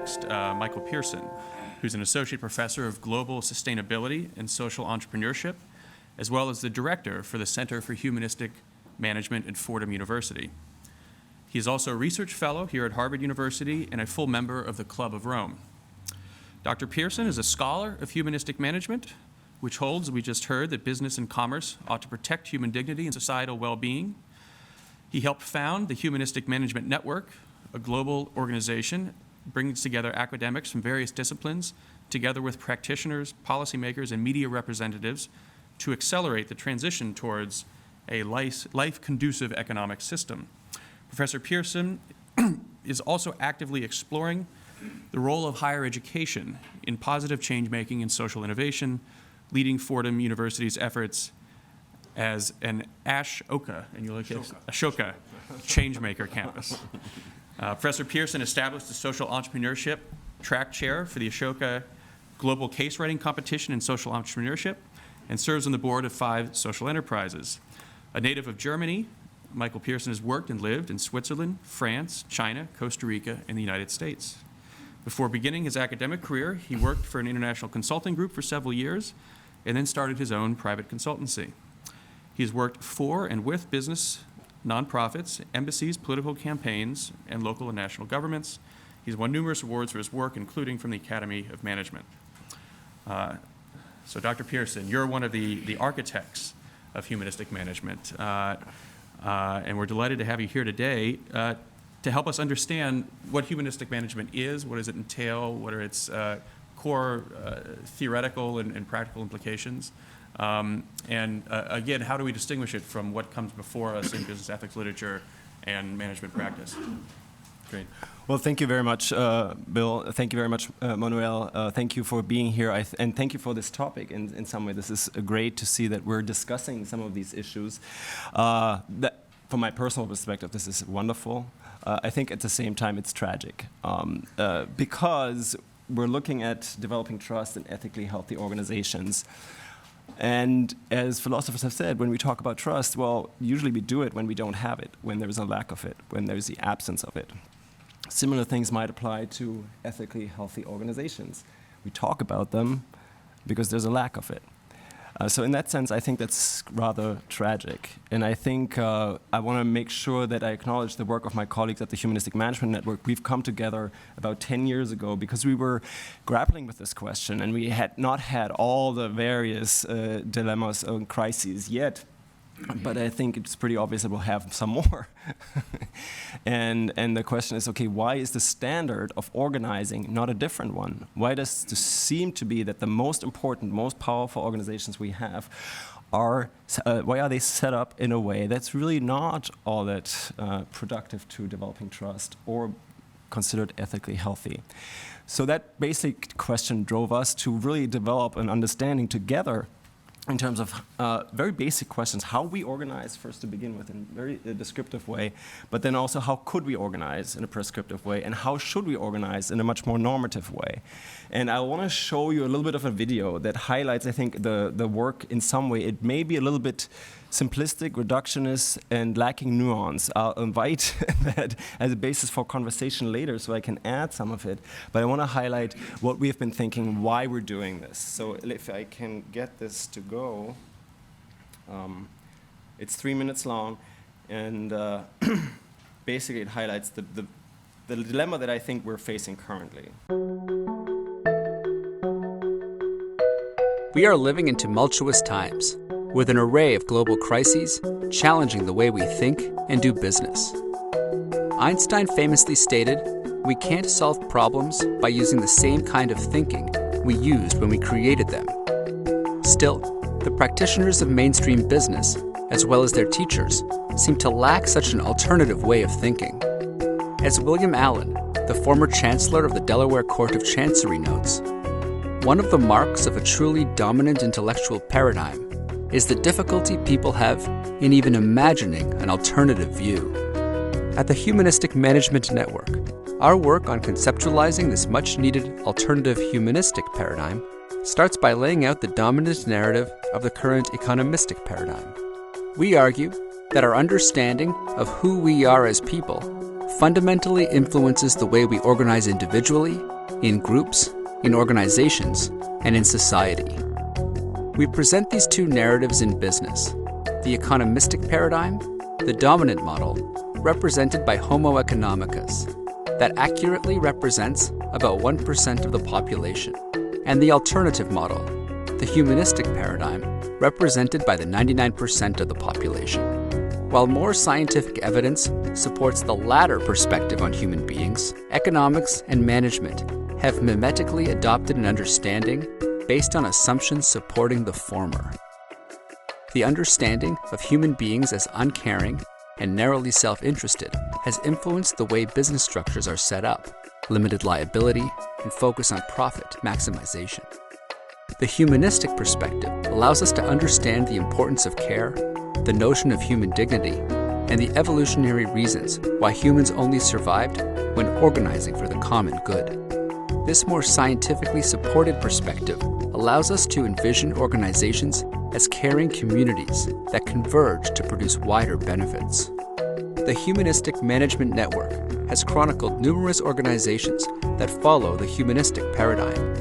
next Michael Pirson, who's an associate professor of global sustainability and social entrepreneurship, as well as the director for the Center for Humanistic Management at Fordham University. He is also a research fellow here at Harvard University and a full member of the Club of Rome. Dr. Pirson is a scholar of humanistic management, which holds, we just heard, that business and commerce ought to protect human dignity and societal well-being. He helped found the Humanistic Management Network, a global organization bringing together academics from various disciplines, together with practitioners, policymakers, and media representatives to accelerate the transition towards a life-conducive economic system. Professor Pirson is also actively exploring the role of higher education in positive change-making and social innovation, leading Fordham University's efforts as an Ashoka changemaker campus. Professor Pirson established the social entrepreneurship track chair for the Ashoka Global Case Writing Competition in Social Entrepreneurship and serves on the board of 5 social enterprises. A native of Germany, Michael Pirson has worked and lived in Switzerland, France, China, Costa Rica, and the United States. Before beginning his academic career, he worked for an international consulting group for several years and then started his own private consultancy. He has worked for and with business, nonprofits, embassies, political campaigns, and local and national governments. He's won numerous awards for his work, including from the Academy of Management. So Dr. Pirson, you're one of the architects of humanistic management, and we're delighted to have you here today to help us understand what humanistic management is, what does it entail, what are its core theoretical and practical implications, and again, how do we distinguish it from what comes before us in business ethics literature and management practice? Great. Well, thank you very much, Bill. Thank you very much, Manuel. Thank you for being here, and thank you for this topic. In some way, this is great to see that we're discussing some of these issues. From my personal perspective, this is wonderful. I think at the same time it's tragic because we're looking at developing trust in ethically healthy organizations. And as philosophers have said, when we talk about trust, well, usually we do it when we don't have it, when there's a lack of it, when there's the absence of it. Similar things might apply to ethically healthy organizations. We talk about them because there's a lack of it. So in that sense, I think that's rather tragic. And I think I want to make sure that I acknowledge the work of my colleagues at the Humanistic Management Network. We've come together about 10 years ago because we were grappling with this question, and we had not had all the various dilemmas and crises yet. But I think it's pretty obvious that we'll have some more. and the question is, okay, why is the standard of organizing not a different one? Why does it seem to be that the most important, most powerful organizations we have why are they set up in a way that's really not all that productive to developing trust or considered ethically healthy? So that basic question drove us to really develop an understanding together in terms of very basic questions, how we organize first to begin with in a very descriptive way, but then also how could we organize in a prescriptive way, and how should we organize in a much more normative way. And I want to show you a little bit of a video that highlights, I think, the work in some way. It may be a little bit simplistic, reductionist, and lacking nuance. I'll invite that as a basis for conversation later so I can add some of it. But I want to highlight what we've been thinking, why we're doing this. So if I can get this to go, it's 3 minutes long, and basically it highlights the dilemma that I think we're facing currently. We are living in tumultuous times, with an array of global crises challenging the way we think and do business. Einstein famously stated, "We can't solve problems by using the same kind of thinking we used when we created them." Still, the practitioners of mainstream business, as well as their teachers, seem to lack such an alternative way of thinking. As William Allen, the former Chancellor of the Delaware Court of Chancery, notes, one of the marks of a truly dominant intellectual paradigm is the difficulty people have in even imagining an alternative view. At the Humanistic Management Network, our work on conceptualizing this much-needed alternative humanistic paradigm starts by laying out the dominant narrative of the current economistic paradigm. We argue that our understanding of who we are as people fundamentally influences the way we organize individually in groups, in organizations, and in society. We present these two narratives in business: the economistic paradigm, the dominant model, represented by Homo economicus, that accurately represents about 1% of the population, and the alternative model, the humanistic paradigm, represented by the 99% of the population. While more scientific evidence supports the latter perspective on human beings, economics and management have mimetically adopted an understanding based on assumptions supporting the former. The understanding of human beings as uncaring and narrowly self-interested has influenced the way business structures are set up, limited liability, and focus on profit maximization. The humanistic perspective allows us to understand the importance of care, the notion of human dignity, and the evolutionary reasons why humans only survived when organizing for the common good. This more scientifically supported perspective allows us to envision organizations as caring communities that converge to produce wider benefits. The Humanistic Management Network has chronicled numerous organizations that follow the humanistic paradigm.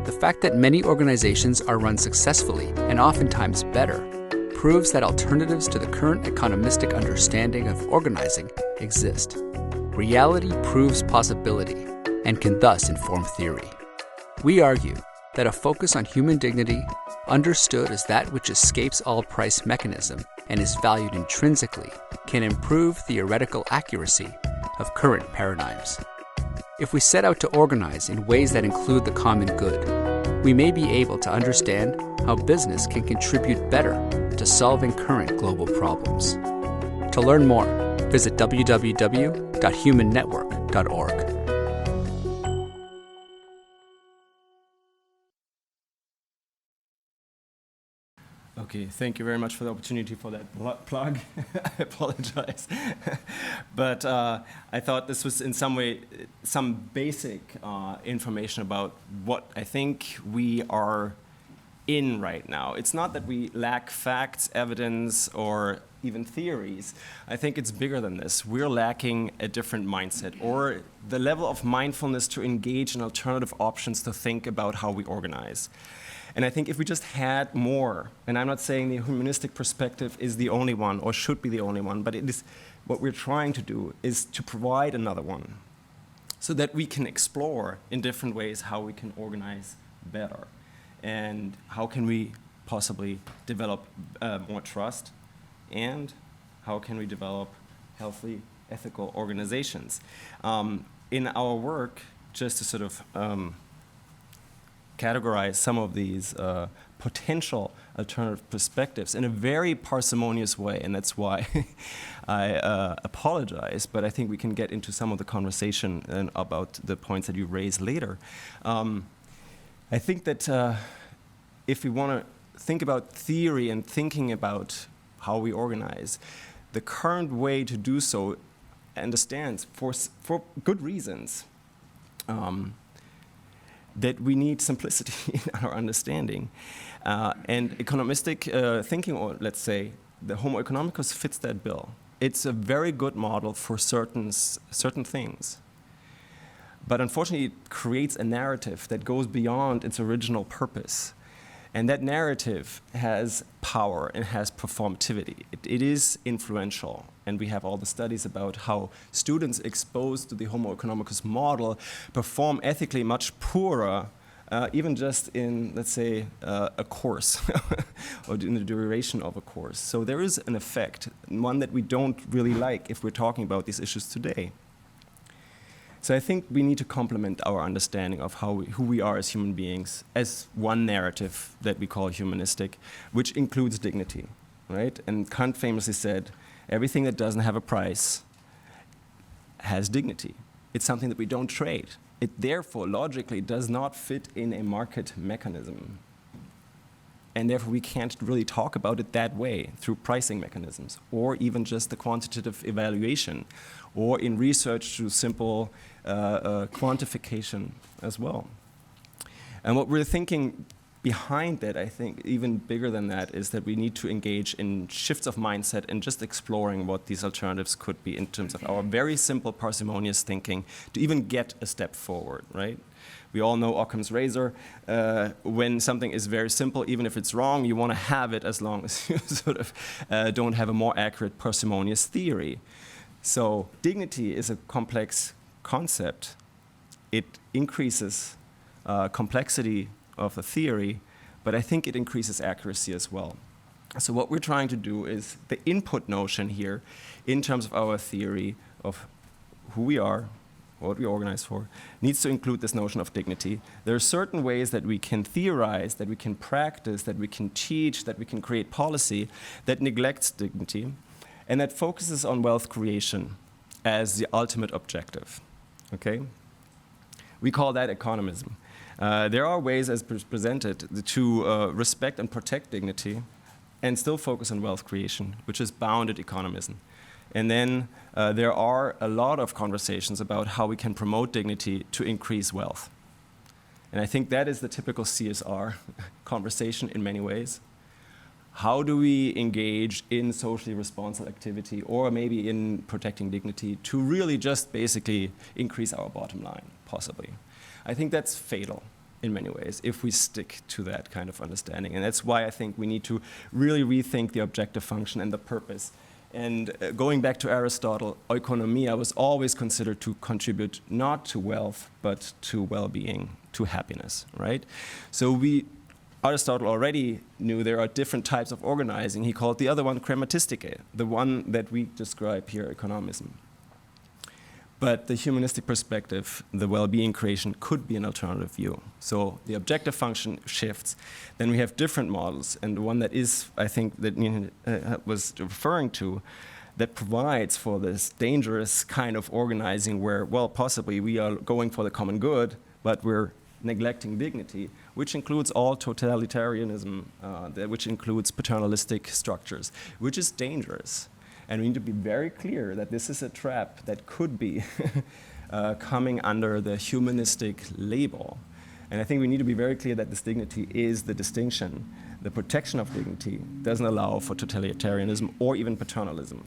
The fact that many organizations are run successfully and oftentimes better proves that alternatives to the current economistic understanding of organizing exist. Reality proves possibility and can thus inform theory. We argue that a focus on human dignity, understood as that which escapes all price mechanism and is valued intrinsically, can improve theoretical accuracy of current paradigms. If we set out to organize in ways that include the common good, we may be able to understand how business can contribute better to solving current global problems. To learn more, visit www.humannetwork.org. Okay, thank you very much for the opportunity for that plug. I apologize. But I thought this was in some way some basic information about what I think we are in right now. It's not that we lack facts, evidence, or even theories. I think it's bigger than this. We're lacking a different mindset or the level of mindfulness to engage in alternative options to think about how we organize. And I think if we just had more, and I'm not saying the humanistic perspective is the only one or should be the only one, but it is what we're trying to do is to provide another one so that we can explore in different ways how we can organize better and how can we possibly develop more trust and how can we develop healthy, ethical organizations. In our work, just to sort of categorize some of these potential alternative perspectives in a very parsimonious way, and that's why I apologize, but I think we can get into some of the conversation and about the points that you raise later. I think that if we want to think about theory and thinking about how we organize, the current way to do so understands, for good reasons, that we need simplicity in our understanding. And economistic thinking, or let's say the Homo economicus fits that bill. It's a very good model for certain things. But unfortunately, it creates a narrative that goes beyond its original purpose. And that narrative has power and has performativity. It is influential. And we have all the studies about how students exposed to the Homo economicus model perform ethically much poorer, even just in, let's say, a course or in the duration of a course. So there is an effect, one that we don't really like if we're talking about these issues today. So I think we need to complement our understanding of who we are as human beings as one narrative that we call humanistic, which includes dignity, right? And Kant famously said, everything that doesn't have a price has dignity. It's something that we don't trade. It therefore logically does not fit in a market mechanism. And therefore we can't really talk about it that way through pricing mechanisms or even just the quantitative evaluation or in research through simple quantification as well. And what we're thinking behind that, I think, even bigger than that, is that we need to engage in shifts of mindset and just exploring what these alternatives could be in terms of our very simple parsimonious thinking to even get a step forward, right? We all know Occam's razor. When something is very simple, even if it's wrong, you want to have it as long as you sort of don't have a more accurate parsimonious theory. So dignity is a complex concept. It increases complexity of the theory, but I think it increases accuracy as well. So what we're trying to do is the input notion here in terms of our theory of who we are, what we organize for, needs to include this notion of dignity. There are certain ways that we can theorize, that we can practice, that we can teach, that we can create policy that neglects dignity and that focuses on wealth creation as the ultimate objective. Okay? We call that economism. There are ways, as presented, to respect and protect dignity and still focus on wealth creation, which is bounded economism. And then there are a lot of conversations about how we can promote dignity to increase wealth. And I think that is the typical CSR conversation in many ways. How do we engage in socially responsible activity or maybe in protecting dignity to really just basically increase our bottom line, possibly? I think that's fatal in many ways if we stick to that kind of understanding. And that's why I think we need to really rethink the objective function and the purpose. And going back to Aristotle, oikonomia was always considered to contribute not to wealth, but to well-being, to happiness, right? So Aristotle already knew there are different types of organizing. He called the other one grammatistike, the one that we describe here, economism. But the humanistic perspective, the well-being creation, could be an alternative view. So the objective function shifts. Then we have different models, and the one that is, I think, that Nina was referring to, that provides for this dangerous kind of organizing where, well, possibly we are going for the common good, but we're neglecting dignity, which includes all totalitarianism, which includes paternalistic structures, which is dangerous. And we need to be very clear that this is a trap that could be coming under the humanistic label. And I think we need to be very clear that this dignity is the distinction. The protection of dignity doesn't allow for totalitarianism or even paternalism.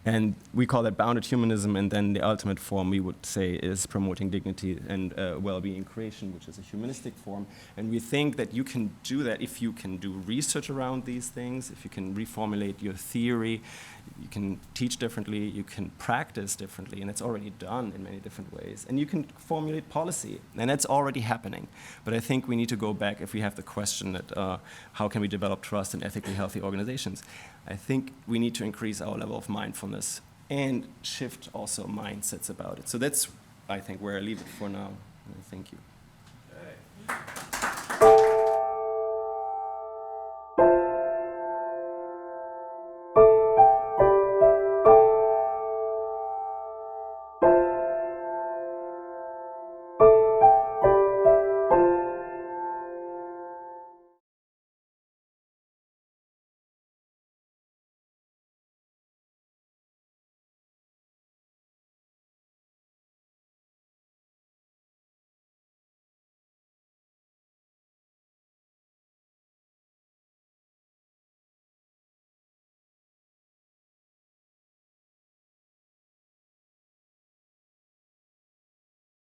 And we call that bounded humanism, and then the ultimate form, we would say, is promoting dignity and well-being creation, which is a humanistic form. And we think that you can do that if you can do research around these things, if you can reformulate your theory, you can teach differently, you can practice differently, and it's already done in many different ways. And you can formulate policy, and that's already happening. But I think we need to go back if we have the question that how can we develop trust in ethically healthy organizations? I think we need to increase our level of mindfulness and shift also mindsets about it. So that's, I think, where I leave it for now. Thank you. Okay.